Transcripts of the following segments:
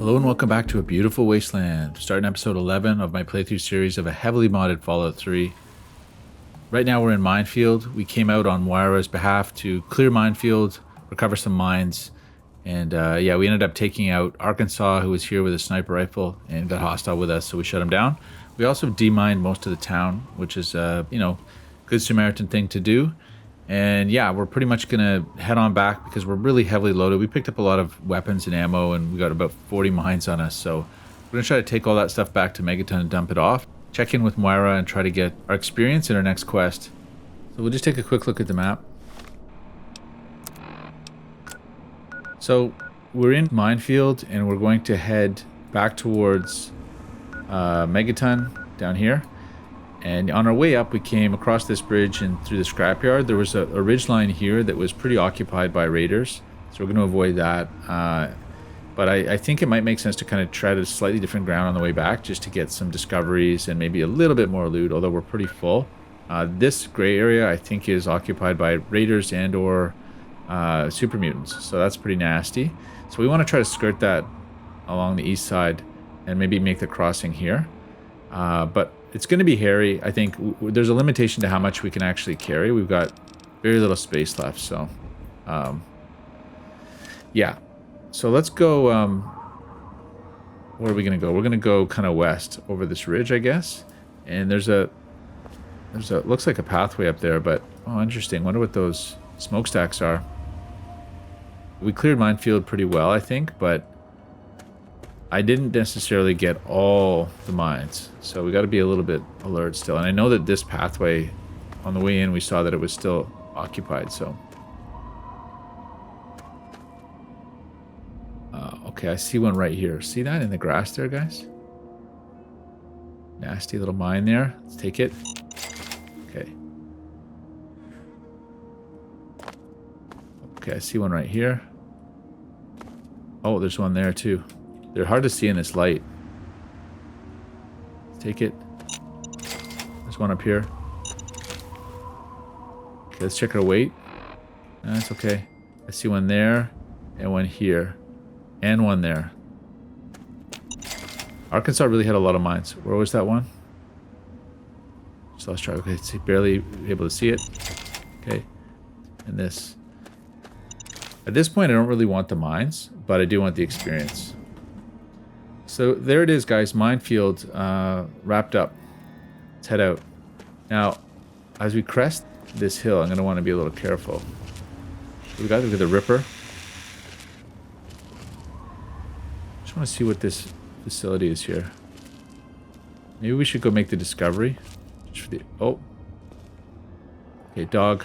Hello and welcome back to a beautiful wasteland. Starting episode 11 of my playthrough series of a heavily modded Fallout 3. Right now we're in Minefield. We came out on Moira's behalf to clear Minefield, recover some mines, and yeah, we ended up taking out Arkansas, who was here with a sniper rifle and got hostile with us, so we shut him down. We also demined most of the town, which is, you know, good Samaritan thing to do. And yeah, we're pretty much gonna head on back because we're really heavily loaded. We picked up a lot of weapons and ammo, and we got about 40 mines on us. So we're gonna try to take all that stuff back to Megaton and dump it off. Check in with Moira and try to get our experience in our next quest. So we'll just take a quick look at the map. So we're in Minefield, and we're going to head back towards Megaton down here. And on our way up, we came across this bridge and through the scrapyard. There was a ridgeline here that was pretty occupied by raiders, so we're going to avoid that. But I think it might make sense to kind of tread a slightly different ground on the way back, just to get some discoveries and maybe a little bit more loot, although we're pretty full. This gray area, I think, is occupied by raiders and or super mutants, so that's pretty nasty. So we want to try to skirt that along the east side and maybe make the crossing here. But it's going to be hairy. I think there's a limitation to how much we can actually carry. We've got very little space left, so yeah. So let's go, where are we going to go? We're going to go kind of west over this ridge, I guess. And there's a looks like a pathway up there, but oh, interesting. Wonder what those smokestacks are. We cleared Minefield pretty well, I think, but I didn't necessarily get all the mines, so we got to be a little bit alert still. And I know that this pathway, on the way in, we saw that it was still occupied, so. Okay, I see one right here. See that in the grass there, guys? Nasty little mine there. Let's take it. Okay. Okay, I see one right here. Oh, there's one there too. They're hard to see in this light. Let's take it. There's one up here. Okay, let's check our weight. That's okay. I see one there, and one here, and one there. Arkansas really had a lot of mines. Where was that one? So let's try. Okay, see, barely able to see it. Okay, and this. At this point, I don't really want the mines, but I do want the experience. So there it is, guys. Minefield wrapped up. Let's head out. Now, as we crest this hill, I'm going to want to be a little careful. We got the Ripper. Just want to see what this facility is here. Maybe we should go make the discovery. Just for the, oh. Okay, dog.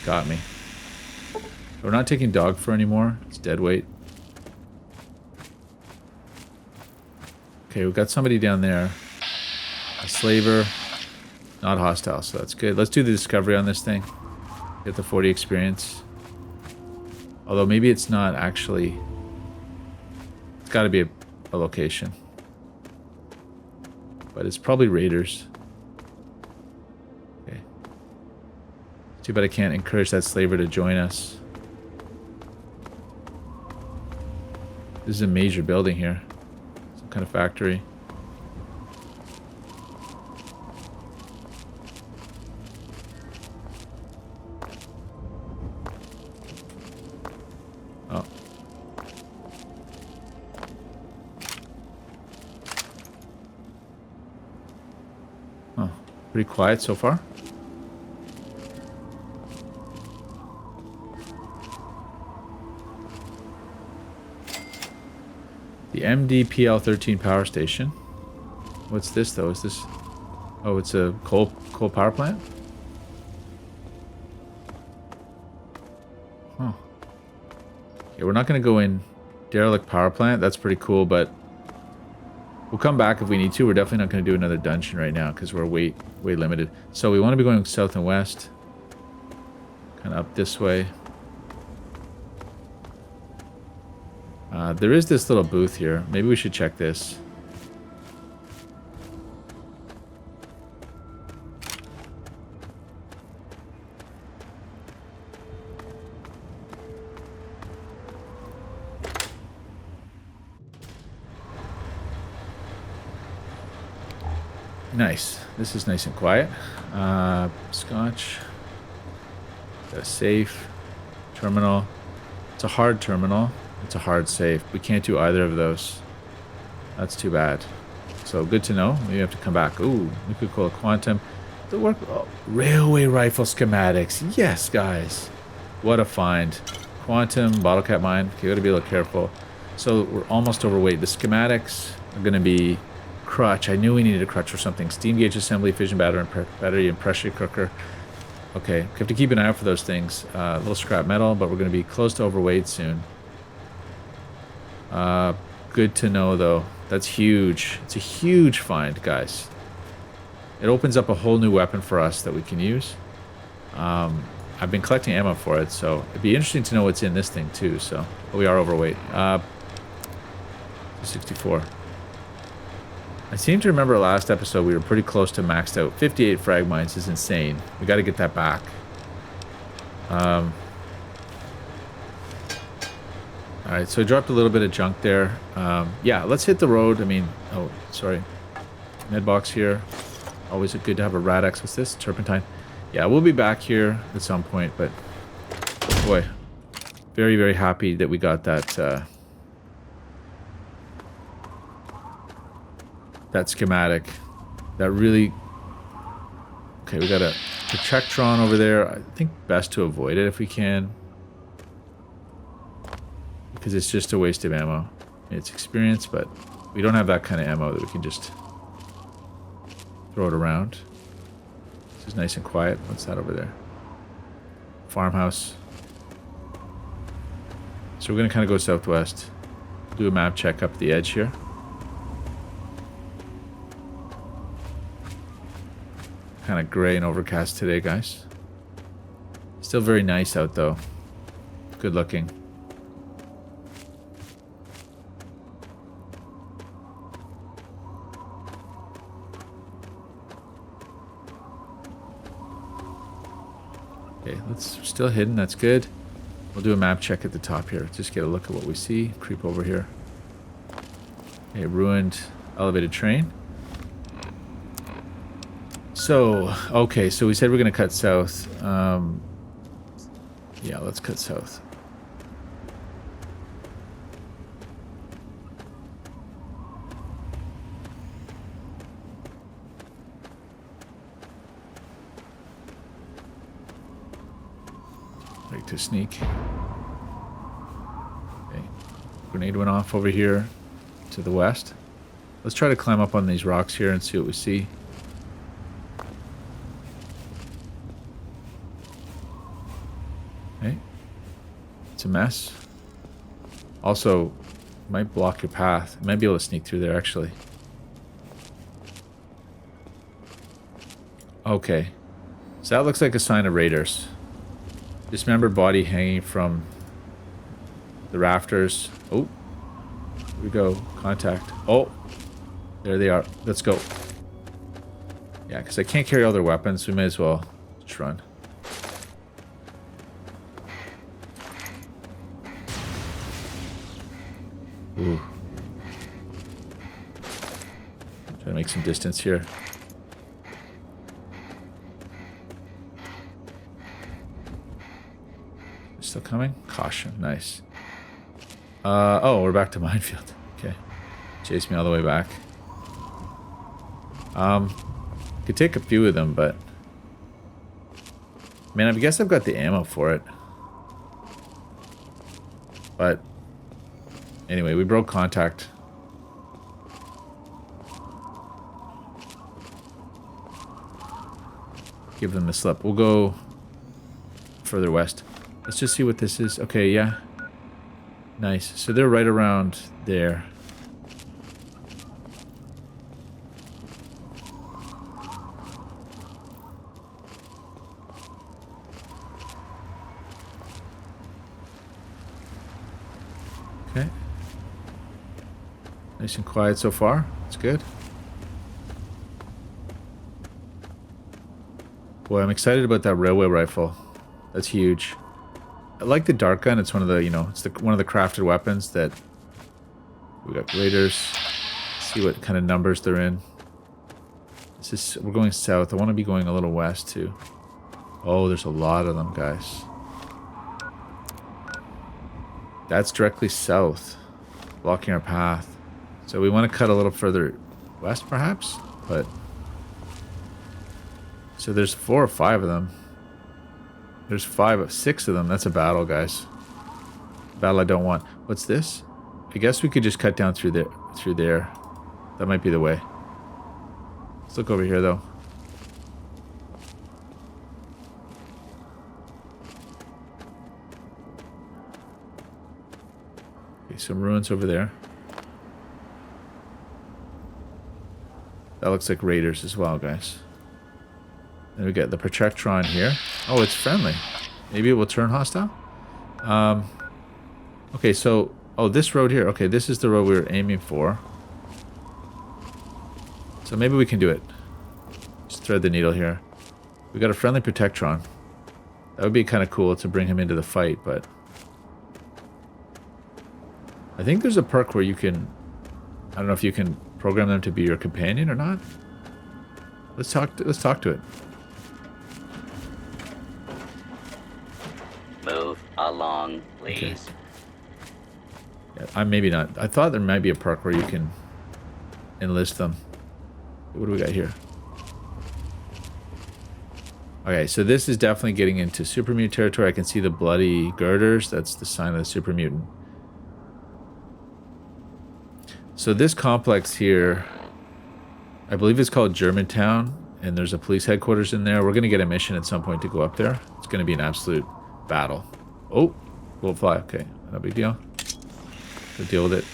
Got me. We're not taking dog fur anymore. It's dead weight. Okay, we've got somebody down there. A slaver. Not hostile, so that's good. Let's do the discovery on this thing. Get the 40 experience. Although maybe it's not actually... It's got to be a location. But it's probably raiders. Okay. Too bad I can't encourage that slaver to join us. This is a major building here. Some kind of factory. Oh. Oh, pretty quiet so far. The MDPL-13 power station. What's this though? Is this... Oh, it's a coal power plant? Huh. Okay, we're not going to go in derelict power plant. That's pretty cool, but we'll come back if we need to. We're definitely not going to do another dungeon right now because we're way limited. So we want to be going south and west. Kind of up this way. There is this little booth here. Maybe we should check this. Nice. This is nice and quiet. Scotch. Got a safe. Terminal. It's a hard terminal. It's a hard safe. We can't do either of those. That's too bad. So good to know. Maybe we have to come back. Ooh, liquid cola quantum. The work. Oh, railway rifle schematics. Yes, guys. What a find. Quantum, bottle cap mine. Okay, gotta be a little careful. So we're almost overweight. The schematics are gonna be crutch. I knew we needed a crutch for something. Steam gauge assembly, fission battery, and pressure cooker. Okay, we have to keep an eye out for those things. A little scrap metal, but we're gonna be close to overweight soon. Good to know though. That's huge. It's a huge find, guys. It opens up a whole new weapon for us that we can use. I've been collecting ammo for it, so it'd be interesting to know what's in this thing too. So but we are overweight. 64. I seem to remember last episode we were pretty close to maxed out. 58 frag mines is insane. We got to get that back. Alright, so I dropped a little bit of junk there. Yeah, let's hit the road. I mean, oh, sorry. Med box here. Always good to have a Rad-X. What's this? Turpentine. Yeah, we'll be back here at some point, but boy, very, very happy that we got that that schematic. That really... Okay, we got a Protectron over there. I think best to avoid it if we can. Because it's just a waste of ammo. It's experience, but we don't have that kind of ammo that we can just throw it around. This is nice and quiet. What's that over there? Farmhouse. So we're going to kind of go southwest. Do a map check up the edge here. Kind of gray and overcast today, guys. Still very nice out, though. Good looking. Okay, let's still hidden. That's good. We'll do a map check at the top here. Just get a look at what we see. Creep over here. Okay, ruined elevated train. So, okay, so we said we're going to cut south. Yeah, let's cut south. Like to sneak. Okay. Grenade went off over here to the west. Let's try to climb up on these rocks here and see what we see. Okay. It's a mess. Also, might block your path. You might be able to sneak through there, actually. Okay. So that looks like a sign of raiders. Dismembered body hanging from the rafters. Oh. Here we go. Contact. Oh. There they are. Let's go. Yeah, because I can't carry all their weapons, so we may as well just run. Ooh. Try to make some distance here. Still coming? Caution. Nice. Oh, we're back to minefield. Okay. Chase me all the way back. Could take a few of them, but... Man, I guess I've got the ammo for it. But... Anyway, we broke contact. Give them the slip. We'll go further west. Let's just see what this is. Okay, yeah. Nice. So they're right around there. Okay. Nice and quiet so far. That's good. Boy, I'm excited about that railway rifle. That's huge. I like the dart gun. It's one of the, it's one of the crafted weapons that we got. Raiders. See what kind of numbers they're in. We're going south. I want to be going a little west too. Oh, there's a lot of them, guys. That's directly south, blocking our path. So we want to cut a little further west, perhaps. But so there's 4 or 5 of them. There's 6 of them. That's a battle, guys. Battle I don't want. What's this? I guess we could just cut down through there. Through there. That might be the way. Let's look over here, though. Okay, some ruins over there. That looks like raiders as well, guys. Then we get the Protectron here. Oh, it's friendly. Maybe it will turn hostile? Okay, so... Oh, this road here. Okay, this is the road we were aiming for. So maybe we can do it. Just thread the needle here. We got a friendly Protectron. That would be kind of cool to bring him into the fight, but... I think there's a perk where you can... I don't know if you can program them to be your companion or not. Let's talk to it. Move along, please. Okay. Yeah, maybe not. I thought there might be a perk where you can enlist them. What do we got here? Okay, so this is definitely getting into super mutant territory. I can see the bloody girders. That's the sign of the super mutant. So this complex here, I believe it's called Germantown, and there's a police headquarters in there. We're going to get a mission at some point to go up there. It's going to be an absolute battle. Oh, we'll fly. Okay, no big deal. We'll deal with it.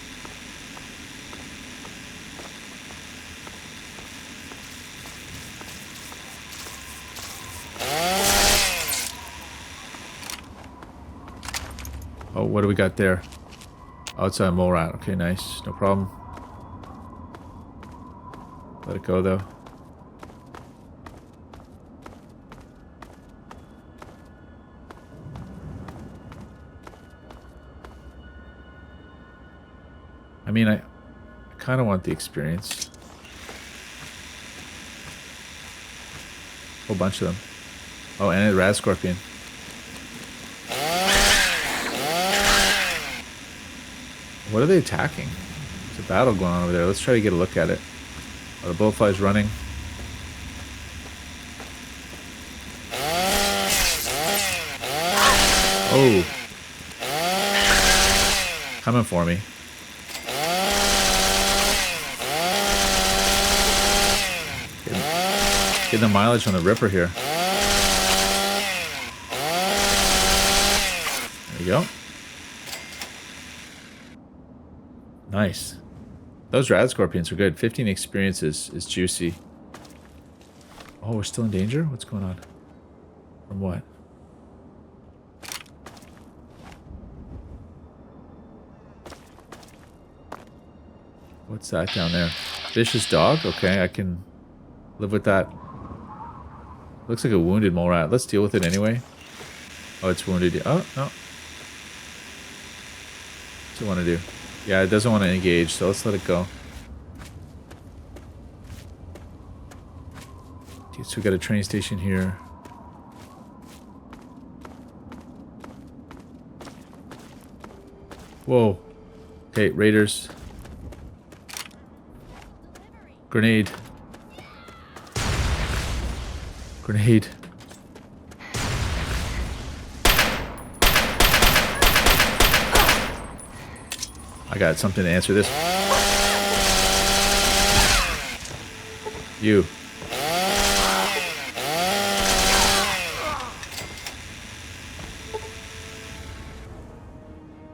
Oh, what do we got there? Oh, it's a mole rat. Okay, nice. No problem. Let it go, though. I mean, I kind of want the experience. A whole bunch of them. Oh, and a rad scorpion. What are they attacking? There's a battle going on over there. Let's try to get a look at it. Oh, the bullfly's running. Oh. Coming for me. Getting the mileage on the Ripper here. There you go. Nice. Those rad scorpions are good. 15 experience is juicy. Oh, we're still in danger? What's going on? From what? What's that down there? Vicious dog? Okay, I can live with that. Looks like a wounded mole rat. Let's deal with it anyway. Oh, it's wounded. Oh, no. What's it want to do? Yeah, it doesn't want to engage, so let's let it go. Okay, so we got a train station here. Whoa. Okay, raiders. Grenade. Grenade. I got something to answer this. You.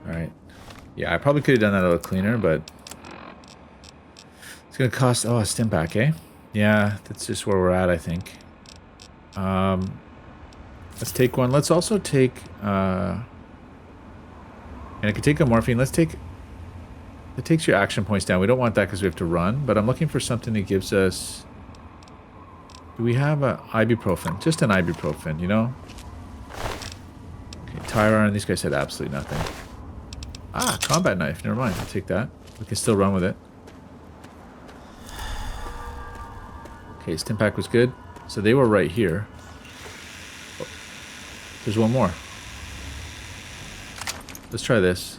Alright. Yeah, I probably could have done that a little cleaner, but it's gonna cost... Oh, a stim pack, eh? Yeah, that's just where we're at, I think. Let's take one. Let's also take... and I could take a morphine. Let's take... It takes your action points down. We don't want that because we have to run, but I'm looking for something that gives us... Do we have a ibuprofen? Just an ibuprofen, you know? Okay, tire iron. These guys had absolutely nothing. Ah, combat knife. Never mind. I'll take that. We can still run with it. Okay, stim pack was good. So they were right here. Oh, there's one more. Let's try this.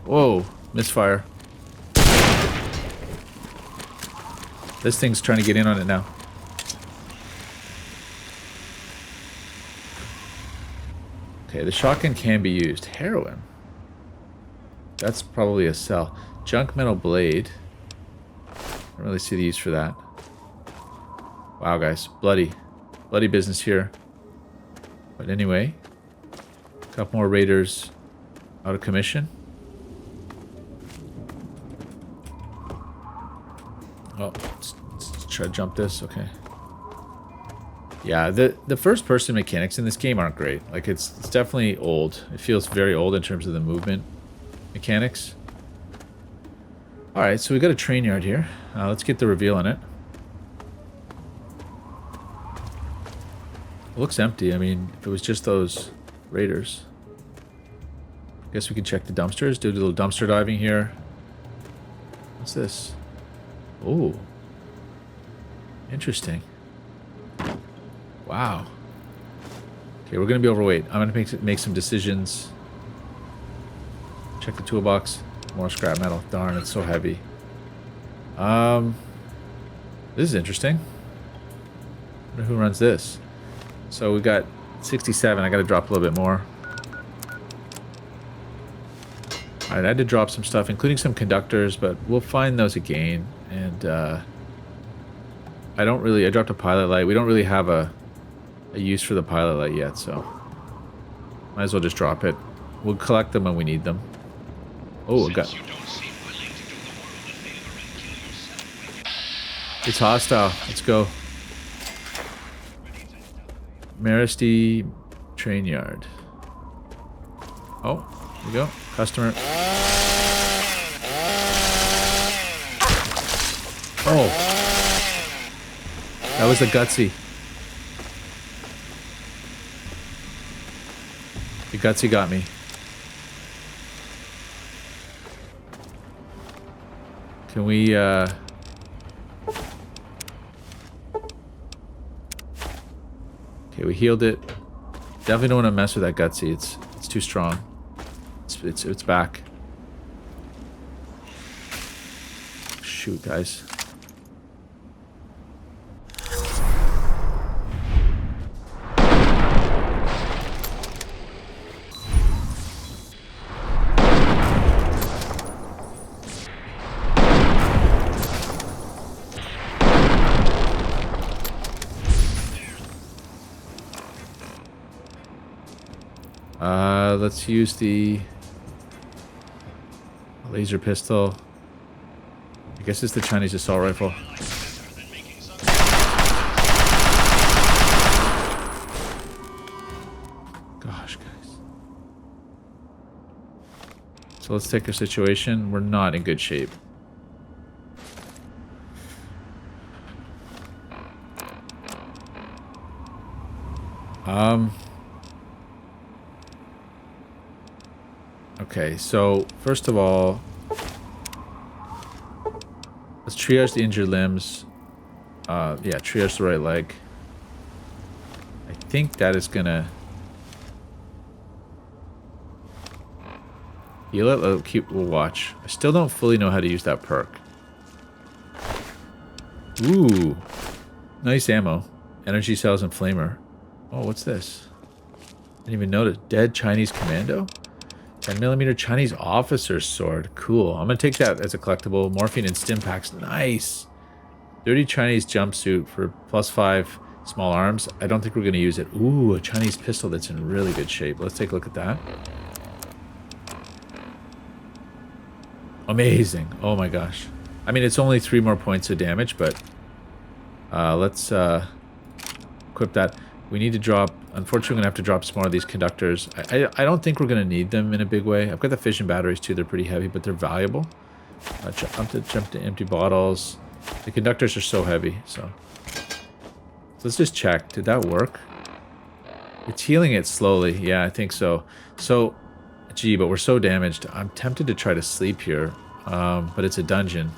Whoa, misfire. This thing's trying to get in on it now. Okay, the shotgun can be used. Heroin. That's probably a cell. Junk metal blade. I don't really see the use for that. Wow, guys. Bloody business here. But anyway. A couple more raiders out of commission. Oh, let's try to jump this. Okay. Yeah, the first person mechanics in this game aren't great. Like it's definitely old. It feels very old in terms of the movement mechanics. All right, so we got a train yard here. Let's get the reveal on it. It looks empty. I mean, if it was just those raiders. I guess we can check the dumpsters. Do a little dumpster diving here. What's this? Oh. Interesting. Wow. Okay, we're going to be overweight. I'm going to make some decisions. Check the toolbox. More scrap metal. Darn, it's so heavy. This is interesting. I wonder who runs this. So we got 67. I got to drop a little bit more. Alright, I had to drop some stuff, including some conductors, but we'll find those again. And I dropped a pilot light. We don't really have a use for the pilot light yet, so might as well just drop it. We'll collect them when we need them. Oh, it's hostile. Let's go. Maristy train yard. Oh, here we go. Customer. Oh, that was the gutsy. The gutsy got me. Can we, Okay, we healed it. Definitely don't want to mess with that gutsy. It's too strong. It's back. Shoot, guys. Let's use the laser pistol. I guess it's the Chinese assault rifle. Gosh, guys. So let's take our situation. We're not in good shape. Okay, so first of all, let's triage the injured limbs. Yeah, triage the right leg. I think that is gonna heal it. We'll watch. I still don't fully know how to use that perk. Ooh, nice ammo. Energy cells and flamer. Oh, what's this? Didn't even notice. Dead Chinese commando? 10mm Chinese officer's sword. Cool. I'm going to take that as a collectible. Morphine and stim packs. Nice. Dirty Chinese jumpsuit for +5 small arms. I don't think we're going to use it. Ooh, a Chinese pistol that's in really good shape. Let's take a look at that. Amazing. Oh my gosh. I mean, it's only 3 more points of damage, but let's equip that. We need to drop... Unfortunately, we're going to have to drop some more of these conductors. I don't think we're going to need them in a big way. I've got the fission batteries too. They're pretty heavy, but they're valuable. Jump to empty bottles. The conductors are so heavy, so... let's just check. Did that work? It's healing it slowly. Yeah, I think so. So, gee, but we're so damaged. I'm tempted to try to sleep here, but it's a dungeon.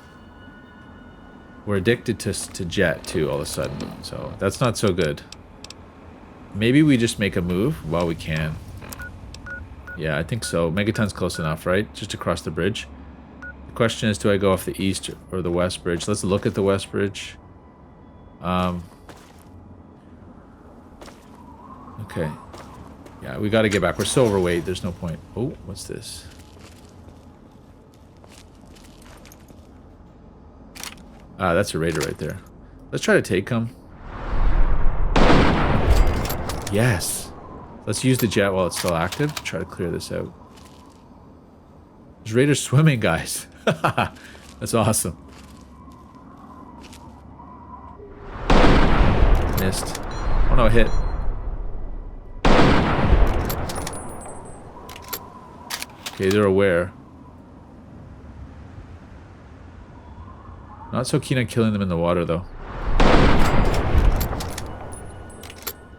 We're addicted to jet, too, all of a sudden. So, that's not so good. Maybe we just make a move while we can. Yeah, I think so. Megaton's close enough, right? Just across the bridge. The question is, do I go off the east or the west bridge? Let's look at the west bridge. Okay. Yeah, we got to get back. We're so overweight. There's no point. Oh, what's this? Ah, that's a raider right there. Let's try to take him. Yes. Let's use the jet while it's still active. Try to clear this out. There's raiders swimming, guys. That's awesome. Missed. Oh no, hit. Okay, they're aware. Not so keen on killing them in the water, though.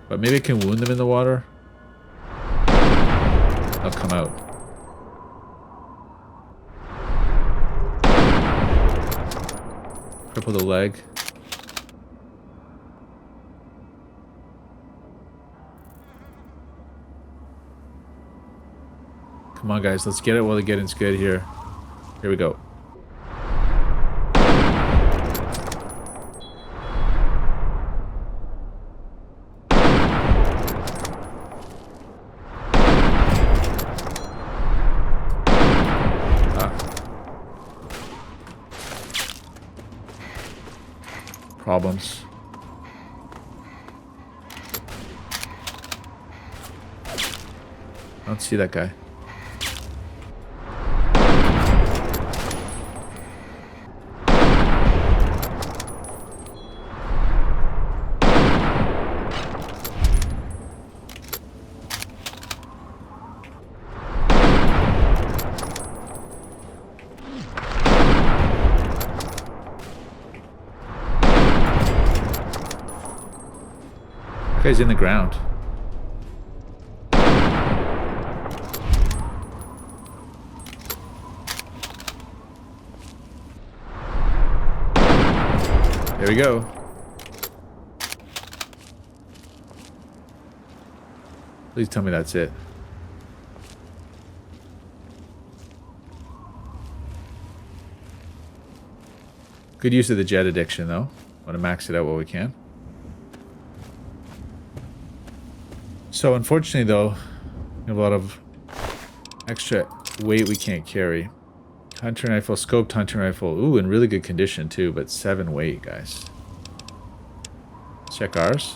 But maybe I can wound them in the water. They'll come out. Cripple the leg. Come on, guys. Let's get it while the getting's good here. Here we go. Problems. I don't see that guy. That guy's in the ground. There we go. Please tell me that's it. Good use of the jet addiction, though. Want to max it out while we can. So, unfortunately, though, we have a lot of extra weight we can't carry. Hunting rifle, scoped hunting rifle. Ooh, in really good condition, too, but 7 weight, guys. Let's check ours.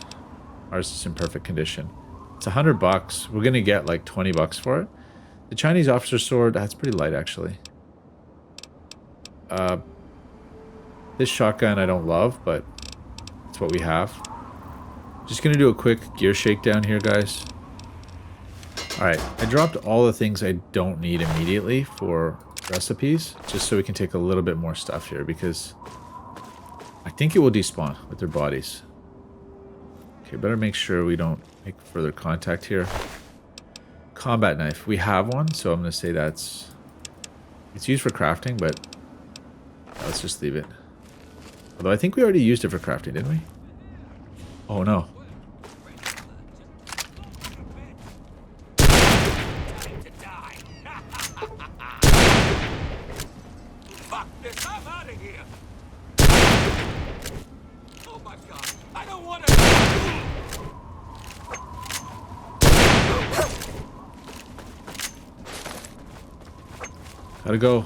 Ours is in perfect condition. It's $100. We're going to get like 20 bucks for it. The Chinese officer sword, that's pretty light, actually. This shotgun I don't love, but it's what we have. Just going to do a quick gear shakedown here, guys. Alright, I dropped all the things I don't need immediately for recipes, just so we can take a little bit more stuff here, because I think it will despawn with their bodies. Okay, better make sure we don't make further contact here. Combat knife. We have one, so I'm going to say it's used for crafting, but let's just leave it. Although I think we already used it for crafting, didn't we? Oh no. Fuck this, I'm out of here. Oh my god, I don't want to. Gotta go.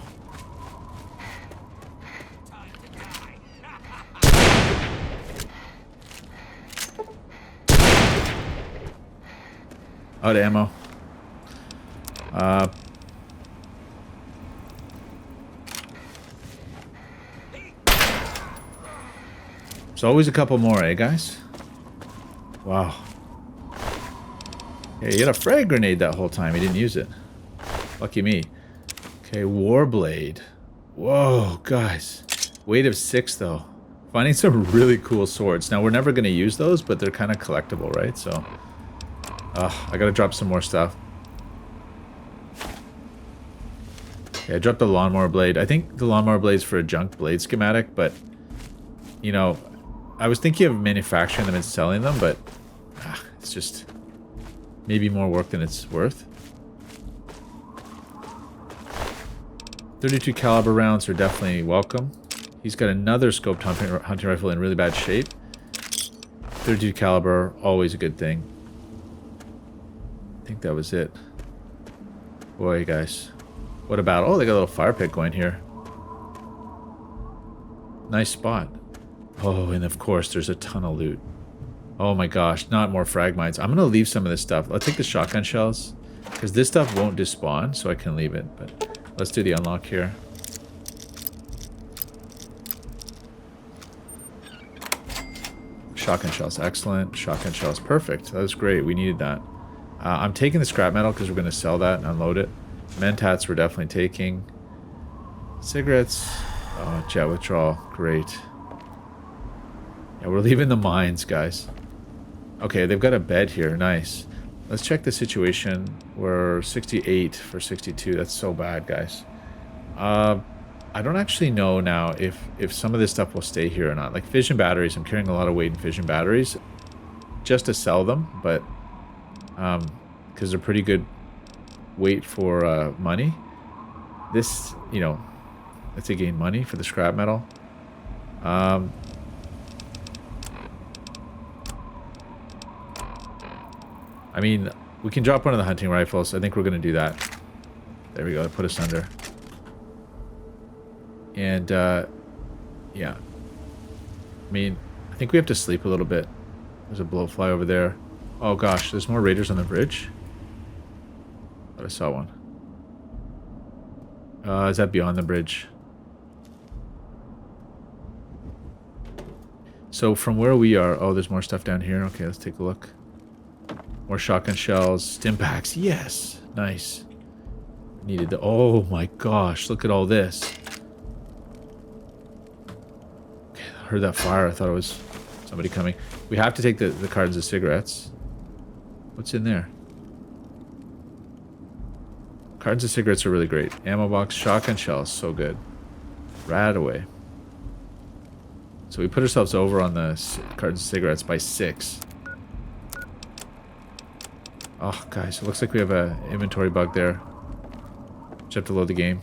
Out of ammo. There's always a couple more, eh, guys? Wow. Yeah, he had a frag grenade that whole time. He didn't use it. Lucky me. Okay, Warblade. Whoa, guys. Weight of 6, though. Finding some really cool swords. Now, we're never going to use those, but they're kind of collectible, right? So, I got to drop some more stuff. Okay, I dropped the lawnmower blade. I think the lawnmower blade's for a junk blade schematic, but, you know, I was thinking of manufacturing them and selling them, but it's just maybe more work than it's worth. 32 caliber rounds are definitely welcome. He's got another scoped hunting rifle in really bad shape. 32 caliber, always a good thing. I think that was it. Boy, guys. What about... Oh, they got a little fire pit going here. Nice spot. Oh, and of course, there's a ton of loot. Oh my gosh, not more frag mines. I'm going to leave some of this stuff. I'll take the shotgun shells. Because this stuff won't despawn, so I can leave it. But let's do the unlock here. Shotgun shells, excellent. Shotgun shells, perfect. That was great. We needed that. I'm taking the scrap metal because we're going to sell that and unload it. Mentats we're definitely taking. Cigarettes. Oh, jet withdrawal. Great. Yeah, we're leaving the mines, guys. Okay, they've got a bed here. Nice. Let's check the situation. We're 68 for 62. That's so bad, guys. I don't actually know now if some of this stuff will stay here or not. Like fission batteries, I'm carrying a lot of weight in fission batteries just to sell them, but because they're pretty good weight for money. This, you know, let's say gain money for the scrap metal. I mean, we can drop one of the hunting rifles. I think we're going to do that. There we go. Put us under. And, yeah. I mean, I think we have to sleep a little bit. There's a blowfly over there. Oh gosh, there's more raiders on the bridge. Thought I saw one. Is that beyond the bridge? So from where we are... Oh, there's more stuff down here. Okay, let's take a look. More shotgun shells. Stim packs. Yes. Nice. Needed the... Oh my gosh, look at all this. Okay, I heard that fire. I thought it was somebody coming. We have to take the cartons of cigarettes. What's in there? Cartons of cigarettes are really great. Ammo box, shotgun shells, so good. Right away. So we put ourselves over on the cartons of cigarettes by 6. Oh, guys, it looks like we have an inventory bug there. Just have to load the game.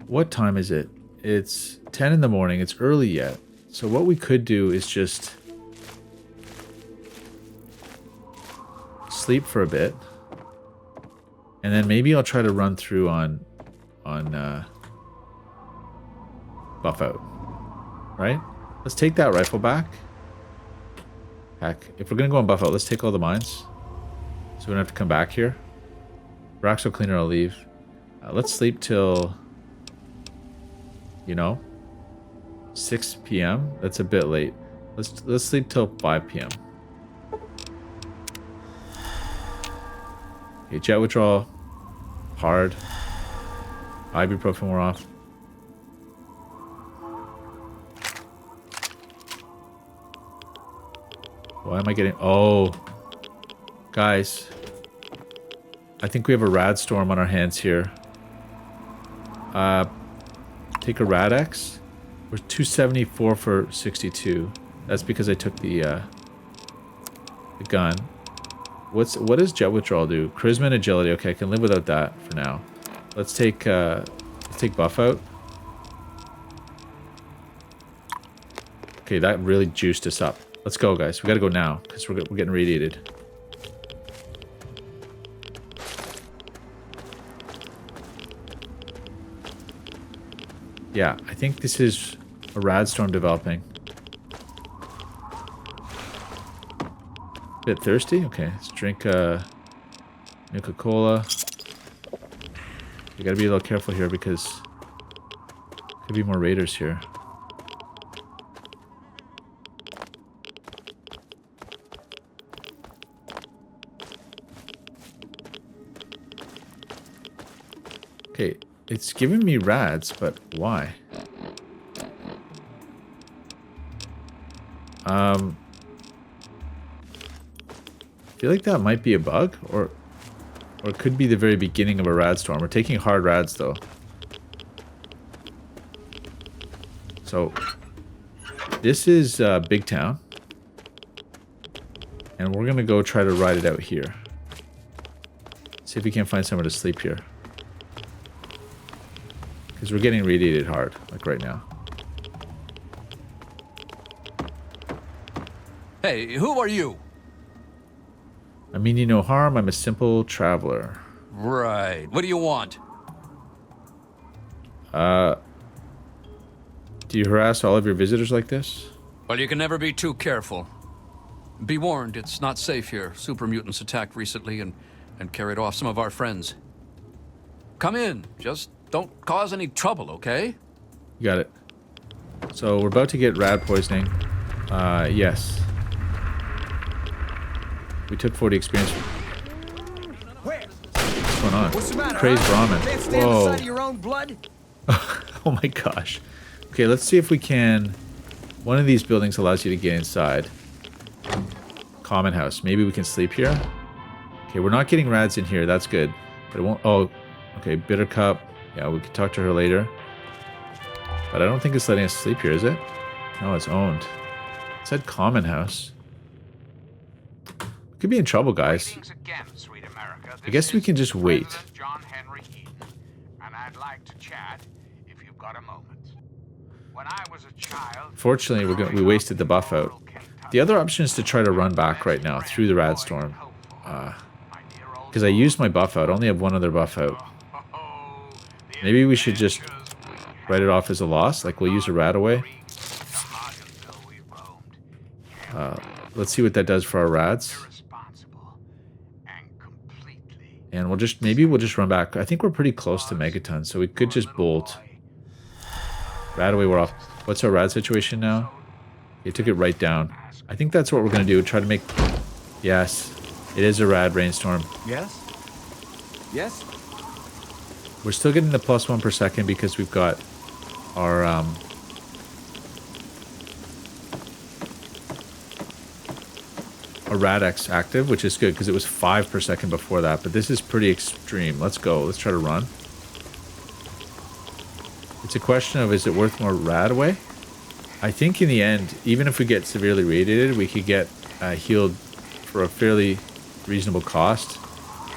What time is it? It's 10 in the morning. It's early yet. So what we could do is just sleep for a bit. And then maybe I'll try to run through on buff out. Right? Let's take that rifle back. Heck, if we're going to go on buff out, let's take all the mines. So we don't have to come back here. Roxo cleaner, I'll leave. Let's sleep till, you know, 6 p.m. That's a bit late. Let's sleep till 5 p.m. Okay, jet withdrawal. Hard. Ibuprofen we're off. Why am I getting... Oh. Guys. I think we have a rad storm on our hands here. Take a rad X. We're 274 for 62. That's because I took the gun. What does jet withdrawal do? Charisma and agility. Okay, I can live without that for now. Let's take buff out. Okay, that really juiced us up. Let's go, guys. We gotta go now because we're getting radiated. Yeah, I think this is a rad storm developing. Bit thirsty? Okay, let's drink Nuka-Cola. We gotta be a little careful here because could be more raiders here. Okay, it's giving me rads, but why? I feel like that might be a bug, or it could be the very beginning of a rad storm. We're taking hard rads though. So this is Big Town, and we're gonna go try to ride it out here. See if we can find somewhere to sleep here, because we're getting radiated hard, like right now. Hey, who are you? I mean you no harm. I'm a simple traveler. Right. What do you want? Do you harass all of your visitors like this? Well, you can never be too careful. Be warned, it's not safe here. Super mutants attacked recently and carried off some of our friends. Come in. Just don't cause any trouble, okay? You got it. So we're about to get rad poisoning. Yes. We took 40 experience. What's going on? What's the matter? Crazed huh? ramen. Can't stand the Whoa. sight of your own blood? Oh my gosh. Okay, let's see if we can... One of these buildings allows you to get inside. Common house. Maybe we can sleep here? Okay, we're not getting rads in here. That's good. But it won't... Oh, okay. Bitter cup. Yeah, we can talk to her later. But I don't think it's letting us sleep here, is it? No, it's owned. It said common house. We could be in trouble, guys. Again, sweet America. I guess we can just wait. President John Henry Eden, and I'd like to chat if you've got a moment. When I was a child, Fortunately, we wasted the buff out. The other option is to try to run back right now through the rad storm. Because I used my buff out. I only have one other buff out. Maybe we should just write it off as a loss. Like, we'll use a rad away. Let's see what that does for our rads. And maybe we'll just run back. I think we're pretty close to Megaton, so we could just bolt. Rad away, we're off. What's our rad situation now? It took it right down. I think that's what we're going to do. Try to make... Yes. It is a rad rainstorm. Yes? Yes? We're still getting the +1 per second because we've got our... a Radx active, which is good because it was 5 per second before that, but this is pretty extreme. Let's go. Let's try to run. It's a question of, is it worth more rad away? I think in the end, even if we get severely radiated, we could get healed for a fairly reasonable cost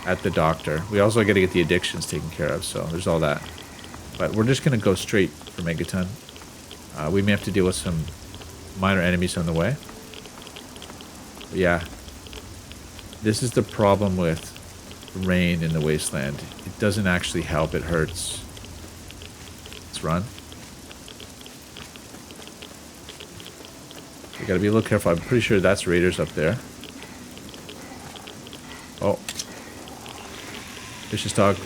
at the doctor. We also got to get the addictions taken care of, so there's all that. But we're just going to go straight for Megaton. We may have to deal with some minor enemies on the way. But yeah, this is the problem with rain in the wasteland. It doesn't actually help, it hurts. Let's run. We gotta be a little careful. I'm pretty sure that's raiders up there. Oh. Vicious dog.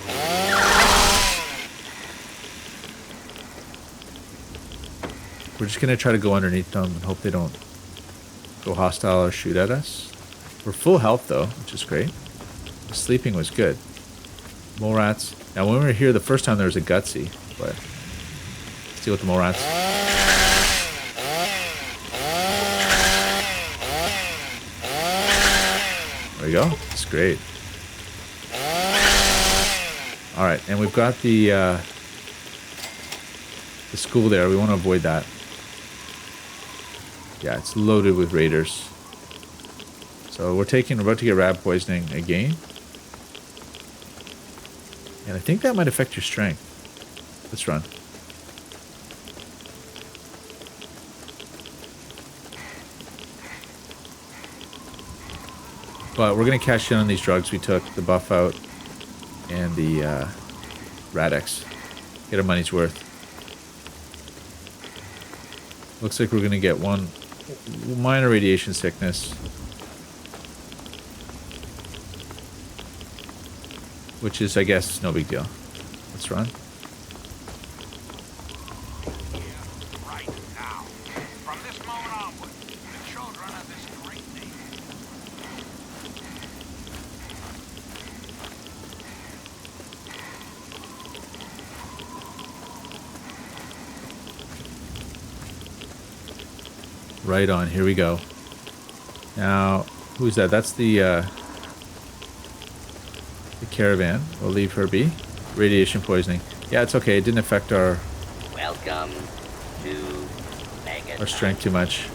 We're just gonna try to go underneath them and hope they don't go hostile or shoot at us. We're full health though, which is great. The sleeping was good. Mole rats. Now when we were here the first time there was a gutsy, but let's deal with the mole rats. There we go. It's great. Alright, and we've got the school there. We want to avoid that. Yeah, it's loaded with raiders. So we're about to get rad poisoning again. And I think that might affect your strength. Let's run. But we're going to cash in on these drugs we took, the buff out and the Radix. Get our money's worth. Looks like we're going to get one minor radiation sickness. Which is, I guess, no big deal. Let's run. right now, from this moment onward, the children of this great nation. Right on. Here we go. Now, who's that? That's the caravan. We'll leave her be. Radiation poisoning. Yeah, it's okay. It didn't affect our Welcome to Mega. our strength too much.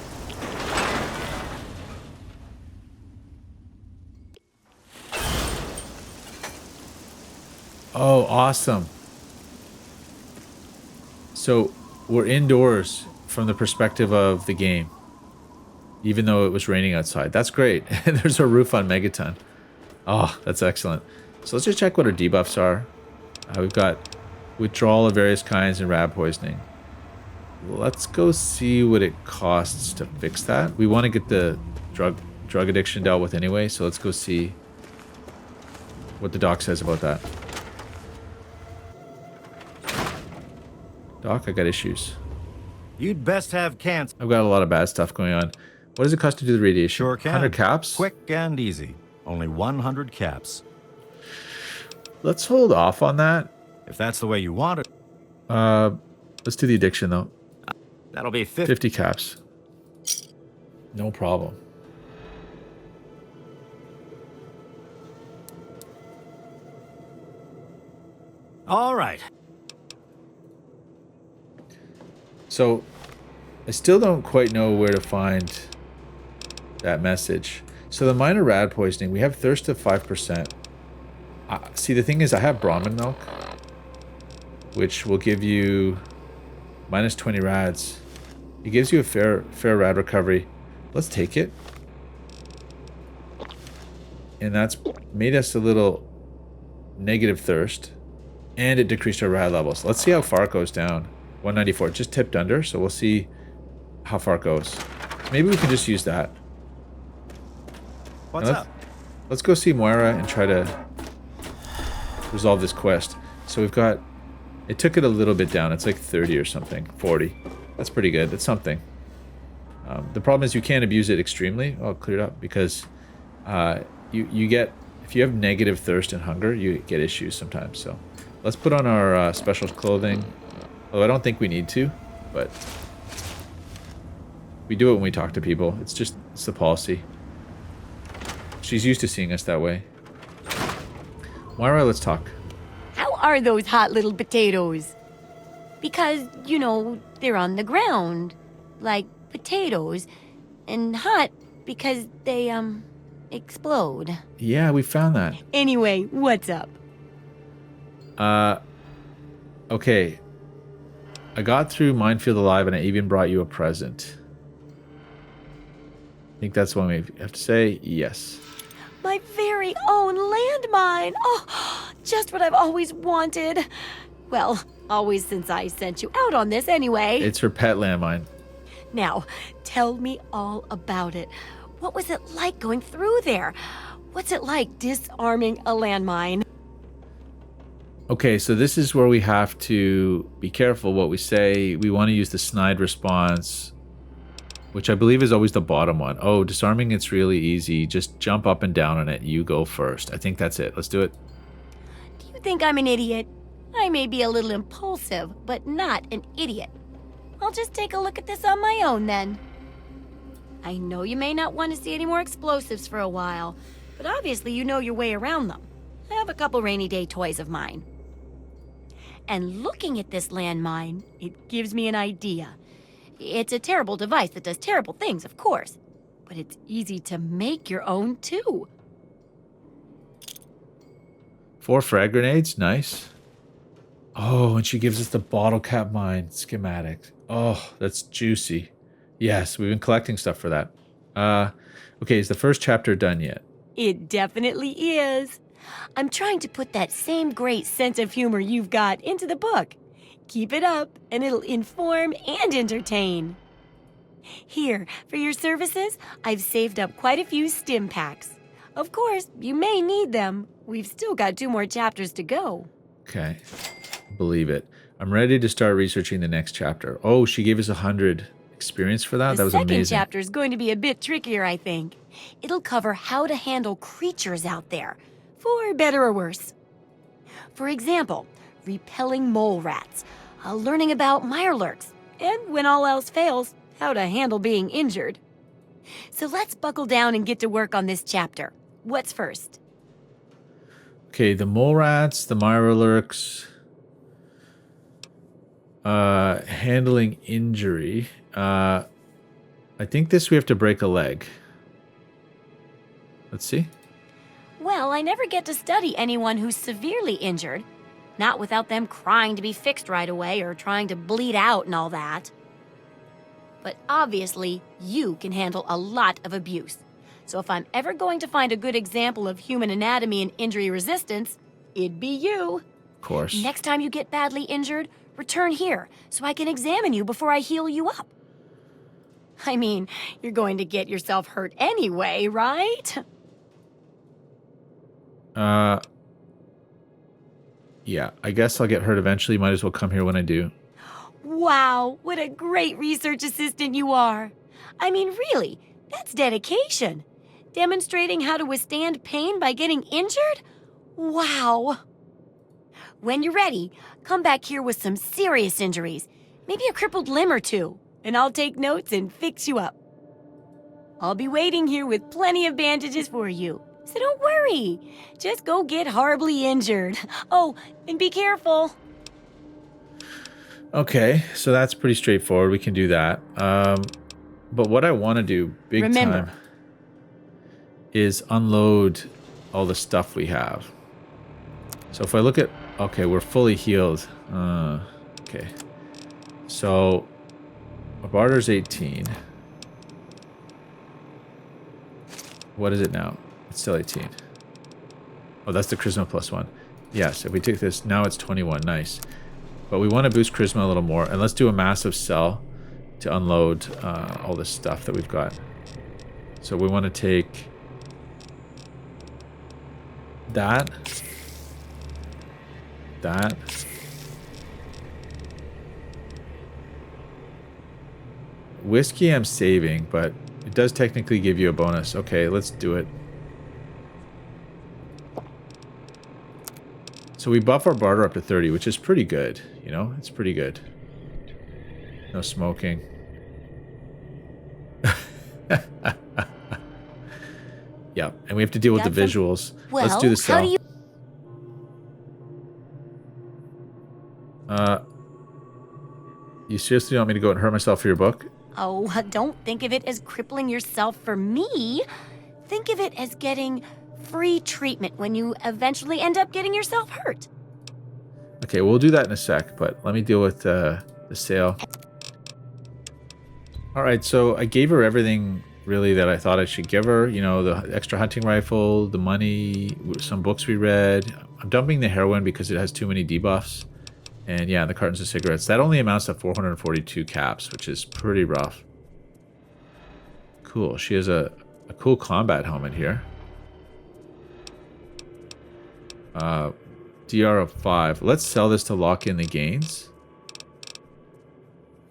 Oh, awesome. So we're indoors from the perspective of the game, even though it was raining outside. That's great. And there's a roof on Megaton. Oh, that's excellent. So let's just check what our debuffs are. We've got withdrawal of various kinds and rad poisoning. Let's go see what it costs to fix that. We want to get the drug addiction dealt with anyway, so let's go see what the doc says about that. Doc, I got issues. You'd best have cancer. I've got a lot of bad stuff going on. What does it cost to do the radiation? Sure can. 100 caps? Quick and easy. Only 100 caps. Let's hold off on that. If that's the way you want it. Let's do the addiction though. That'll be 50 caps. No problem. All right. So, I still don't quite know where to find that message. So the minor rad poisoning, we have thirst of 5%. See, the thing is, I have Brahmin milk, which will give you minus 20 rads. It gives you a fair rad recovery. Let's take it. And that's made us a little negative thirst. And it decreased our rad levels. Let's see how far it goes down. 194. It just tipped under, so we'll see how far it goes. So maybe we can just use that. What's up? Let's go see Moira and try to resolve this quest. So we've got... It took it a little bit down. It's like 30 or something. 40. That's pretty good. That's something. The problem is you can't abuse it extremely. Oh, cleared up. Because you get... If you have negative thirst and hunger, you get issues sometimes. So let's put on our special clothing. Although I don't think we need to. But we do it when we talk to people. It's the policy. She's used to seeing us that way. Moira, let's talk. How are those hot little potatoes? Because, you know, they're on the ground, like potatoes, and hot because they, explode. Yeah, we found that. Anyway, what's up? Okay. I got through Minefield alive and I even brought you a present. I think that's one we have to say. Yes. My very own landmine! Oh, just what I've always wanted. Well, always since I sent you out on this anyway. It's her pet landmine. Now, tell me all about it. What was it like going through there? What's it like disarming a landmine? Okay, so this is where we have to be careful what we say. We want to use the snide response, which I believe is always the bottom one. Oh, disarming, it's really easy. Just jump up and down on it. You go first. I think that's it. Let's do it. Do you think I'm an idiot? I may be a little impulsive, but not an idiot. I'll just take a look at this on my own then. I know you may not want to see any more explosives for a while, but obviously you know your way around them. I have a couple rainy day toys of mine. And looking at this landmine, it gives me an idea. It's a terrible device that does terrible things, of course, but it's easy to make your own too. 4 frag grenades. Nice. Oh, and she gives us the bottle cap mine schematic. Oh, that's juicy. Yes, we've been collecting stuff for that. Okay, is the first chapter done yet? It definitely is. I'm trying to put that same great sense of humor you've got into the book. Keep it up, and it'll inform and entertain. Here, for your services, I've saved up quite a few stim packs. Of course, you may need them. We've still got 2 more chapters to go. Okay, believe it. I'm ready to start researching the next chapter. Oh, she gave us 100 experience for that? That was amazing. The second chapter is going to be a bit trickier, I think. It'll cover how to handle creatures out there, for better or worse. For example, repelling mole rats, learning about mirelurks, and when all else fails, how to handle being injured. So let's buckle down and get to work on this chapter. What's first? Okay, the mole rats, the Mirelurks, handling injury. I think this we have to break a leg. Let's see. Well, I never get to study anyone who's severely injured. Not without them crying to be fixed right away or trying to bleed out and all that. But obviously, you can handle a lot of abuse. So if I'm ever going to find a good example of human anatomy and injury resistance, it'd be you. Of course. Next time you get badly injured, return here so I can examine you before I heal you up. I mean, you're going to get yourself hurt anyway, right? Yeah, I guess I'll get hurt eventually. Might as well come here when I do. Wow, what a great research assistant you are. I mean, really, that's dedication. Demonstrating how to withstand pain by getting injured? Wow. When you're ready, come back here with some serious injuries, maybe a crippled limb or two, and I'll take notes and fix you up. I'll be waiting here with plenty of bandages for you, so don't worry. Just go get horribly injured. Oh, and be careful. Okay, so that's pretty straightforward. We can do that. But what I want to do big time is unload all the stuff we have. So if I look at... Okay, we're fully healed. Okay. So our barter's 18. What is it now? It's still 18. Oh, that's the charisma +1. Yes, if we take this, now it's 21. Nice. But we want to boost charisma a little more. And let's do a massive sell to unload all this stuff that we've got. So we want to take that. That. Whiskey I'm saving, but it does technically give you a bonus. Okay, let's do it. So we buff our barter up to 30, which is pretty good. You know, it's pretty good. No smoking. Yeah, and we have to deal with the visuals. Well, let's do the how sell. do you... You seriously want me to go and hurt myself for your book? Oh, don't think of it as crippling yourself for me. Think of it as getting free treatment when you eventually end up getting yourself hurt. Okay, we'll do that in a sec, but let me deal with the sale. Alright, so I gave her everything really that I thought I should give her. You know, the extra hunting rifle, the money, some books we read. I'm dumping the heroin because it has too many debuffs. And yeah, the cartons of cigarettes. That only amounts to 442 caps, which is pretty rough. Cool. She has a cool combat helmet here. DR of 5. Let's sell this to lock in the gains.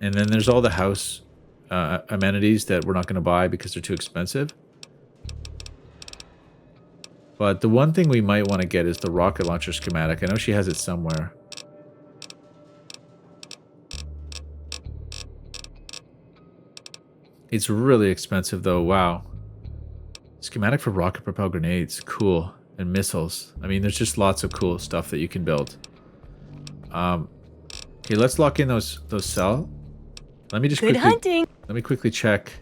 And then there's all the house amenities that we're not going to buy because they're too expensive. But the one thing we might want to get is the rocket launcher schematic. I know she has it somewhere. It's really expensive though. Wow. Schematic for rocket propelled grenades. Cool. And missiles. I mean, there's just lots of cool stuff that you can build. Okay, let's lock in those cell. Let me just Good hunting. Let me quickly check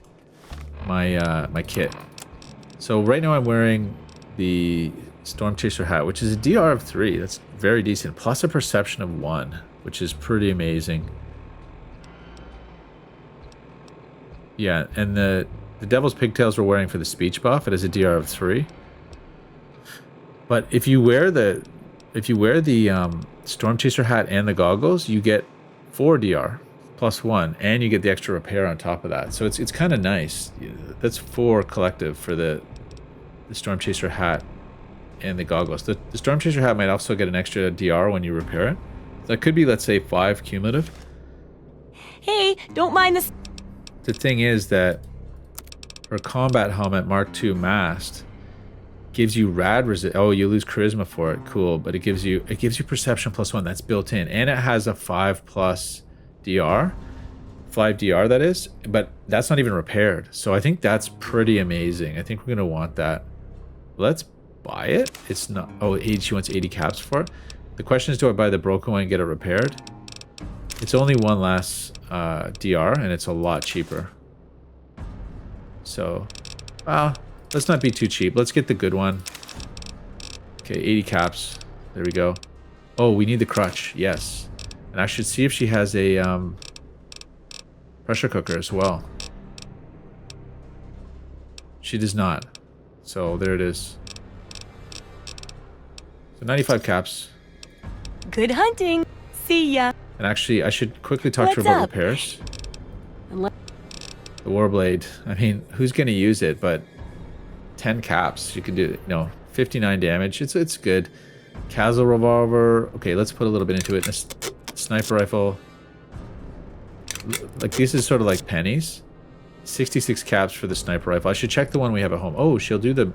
my my kit. So right now I'm wearing the Storm Chaser hat, which is a DR of 3. That's very decent. Plus a perception of 1, which is pretty amazing. Yeah, and the Devil's Pigtails we're wearing for the speech buff, it has a DR of 3. But if you wear the Storm Chaser hat and the goggles, you get 4 DR plus 1, and you get the extra repair on top of that. So it's kind of nice. That's 4 collective for the Storm Chaser hat and the goggles. The Storm Chaser hat might also get an extra DR when you repair it. That could be, let's say, 5 cumulative. Hey, don't mind this. The thing is that her combat helmet Mark II mast gives you rad resist. Oh, you lose charisma for it. Cool, but it gives you perception plus 1. That's built in, and it has a 5+ DR 5 DR that is, but that's not even repaired. So I think that's pretty amazing. I think we're gonna want that. Let's buy it. It's not, oh, she wants 80 caps for it. The question is, do I buy the broken one and get it repaired? It's only one less DR, and it's a lot cheaper. So, well, let's not be too cheap. Let's get the good one. Okay, 80 caps. There we go. Oh, we need the crutch. Yes. And I should see if she has a pressure cooker as well. She does not. So there it is. So 95 caps. Good hunting. See ya. And actually, I should quickly talk to her What's about up? repairs. The Warblade. I mean, who's going to use it? But 10 caps. You can do, 59 damage. It's good. Castle revolver. Okay, let's put a little bit into it. This sniper rifle. Like, this is sort of like pennies. 66 caps for the sniper rifle. I should check the one we have at home. Oh, she'll do the...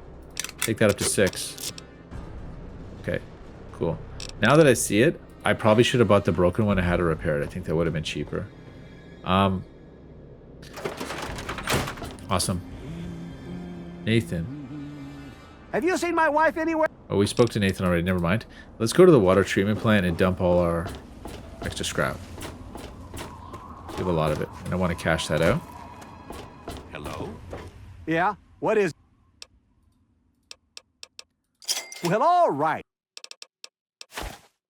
Take that up to 6. Okay, cool. Now that I see it, I probably should have bought the broken one and had it repaired. I think that would have been cheaper. Awesome. Nathan. Have you seen my wife anywhere? Oh, we spoke to Nathan already. Never mind. Let's go to the water treatment plant and dump all our extra scrap. We have a lot of it, and I want to cash that out. Hello? Yeah? What is... Well, all right.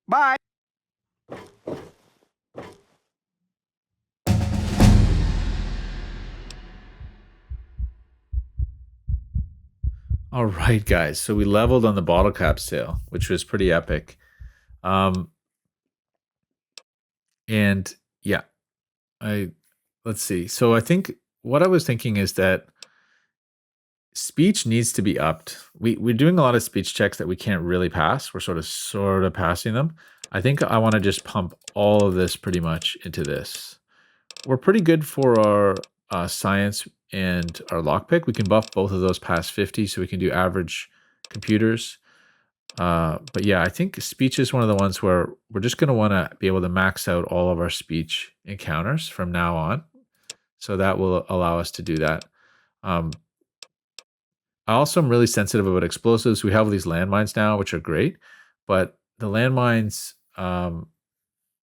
Bye. All right, guys. So we leveled on the bottle cap sale, which was pretty epic. And yeah, let's see. So I think what I was thinking is that speech needs to be upped. We're doing a lot of speech checks that we can't really pass. We're sort of passing them. I think I want to just pump all of this pretty much into this. We're pretty good for our science and our lockpick. We can buff both of those past 50, so we can do average computers. But yeah, I think speech is one of the ones where we're just going to want to be able to max out all of our speech encounters from now on. So that will allow us to do that. I also am really sensitive about explosives. We have these landmines now, which are great, but the landmines,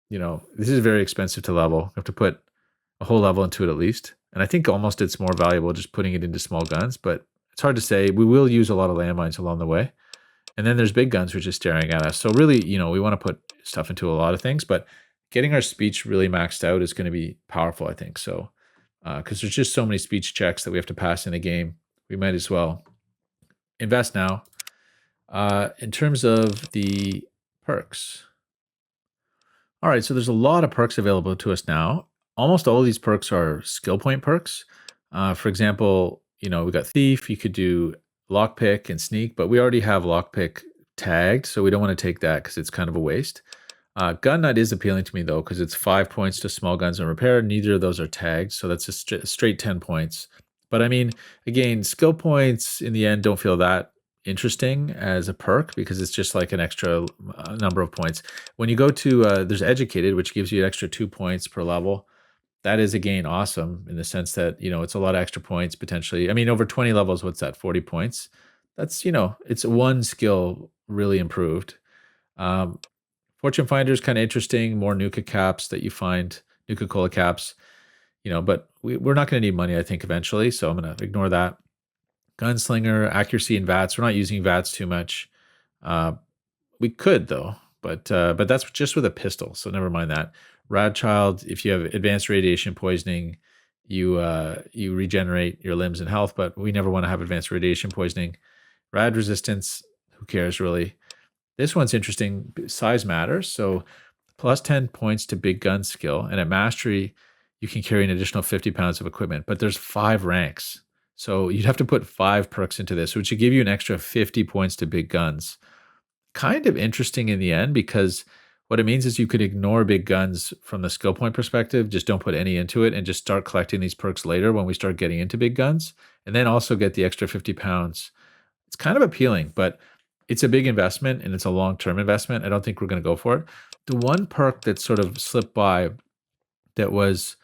this is very expensive to level. You have to put a whole level into it at least. And I think almost it's more valuable just putting it into small guns, but it's hard to say. We will use a lot of landmines along the way. And then there's big guns, which is staring at us. So really, we want to put stuff into a lot of things, but getting our speech really maxed out is going to be powerful, I think. So, because there's just so many speech checks that we have to pass in the game, we might as well invest now. In terms of the perks. All right, so there's a lot of perks available to us now. Almost all of these perks are skill point perks. For example, we got Thief. You could do Lockpick and Sneak, but we already have Lockpick tagged, so we don't want to take that because it's kind of a waste. Gun Nut is appealing to me, though, because it's 5 points to small guns and repair. Neither of those are tagged, so that's a straight 10 points. But I mean, again, skill points in the end don't feel that interesting as a perk because it's just like an extra number of points. When you go to, there's Educated, which gives you an extra 2 points per level. That is, again, awesome in the sense that, it's a lot of extra points potentially. I mean, over 20 levels, what's that, 40 points? That's, it's one skill really improved. Fortune Finder is kind of interesting. More Nuka caps that you find, Nuka-Cola caps, but we're not going to need money, I think, eventually. So I'm going to ignore that. Gunslinger, accuracy, and VATS. We're not using VATS too much. We could, though, but that's just with a pistol, so never mind that. Radchild, if you have advanced radiation poisoning, you regenerate your limbs and health, but we never want to have advanced radiation poisoning. Rad resistance, who cares really? This one's interesting. Size matters, so plus 10 points to big gun skill, and at mastery, you can carry an additional 50 pounds of equipment, but there's 5 ranks. So you'd have to put 5 perks into this, which would give you an extra 50 points to big guns. Kind of interesting in the end, because what it means is you could ignore big guns from the skill point perspective, just don't put any into it and just start collecting these perks later when we start getting into big guns, and then also get the extra 50 pounds. It's kind of appealing, but it's a big investment and it's a long-term investment. I don't think we're going to go for it. The one perk that sort of slipped by that was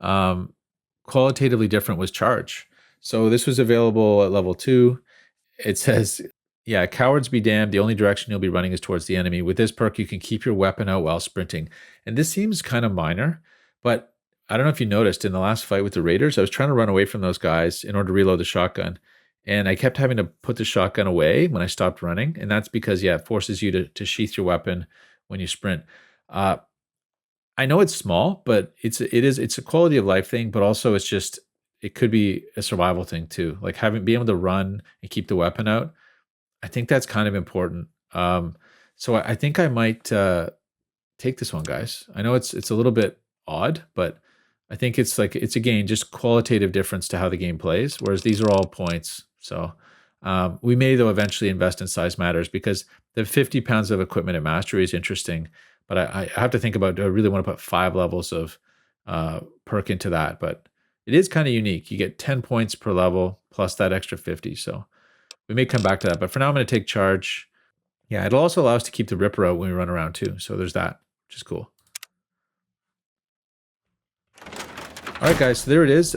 qualitatively different was charge. So this was available at level 2. It says, yeah, cowards be damned. The only direction you'll be running is towards the enemy. With this perk, you can keep your weapon out while sprinting. And this seems kind of minor, but I don't know if you noticed in the last fight with the raiders, I was trying to run away from those guys in order to reload the shotgun. And I kept having to put the shotgun away when I stopped running. And that's because, yeah, it forces you to sheath your weapon when you sprint. I know it's small, but it's a quality of life thing, but also it could be a survival thing too. Like being able to run and keep the weapon out. I think that's kind of important. So I think I might take this one, guys. I know it's a little bit odd, but I think it's again just qualitative difference to how the game plays, whereas these are all points. So we may though eventually invest in size matters, because the 50 pounds of equipment at mastery is interesting, but I have to think about, do I really want to put 5 levels of perk into that? But it is kind of unique. You get 10 points per level plus that extra 50. So we may come back to that, but for now I'm going to take charge. Yeah, it'll also allow us to keep the Ripper out when we run around too. So there's that, which is cool. All right, guys, so there it is.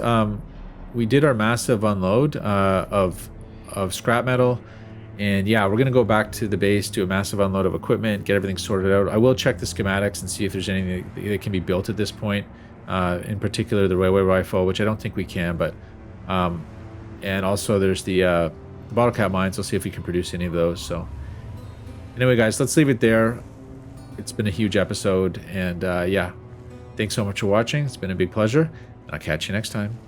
We did our massive unload of scrap metal. And yeah, we're going to go back to the base, do a massive unload of equipment, get everything sorted out. I will check the schematics and see if there's anything that can be built at this point. In particular, the railway rifle, which I don't think we can, but and also there's the bottle cap mines. We'll see if we can produce any of those. So anyway, guys, let's leave it there. It's been a huge episode, and yeah, thanks so much for watching. It's been a big pleasure, and I'll catch you next time.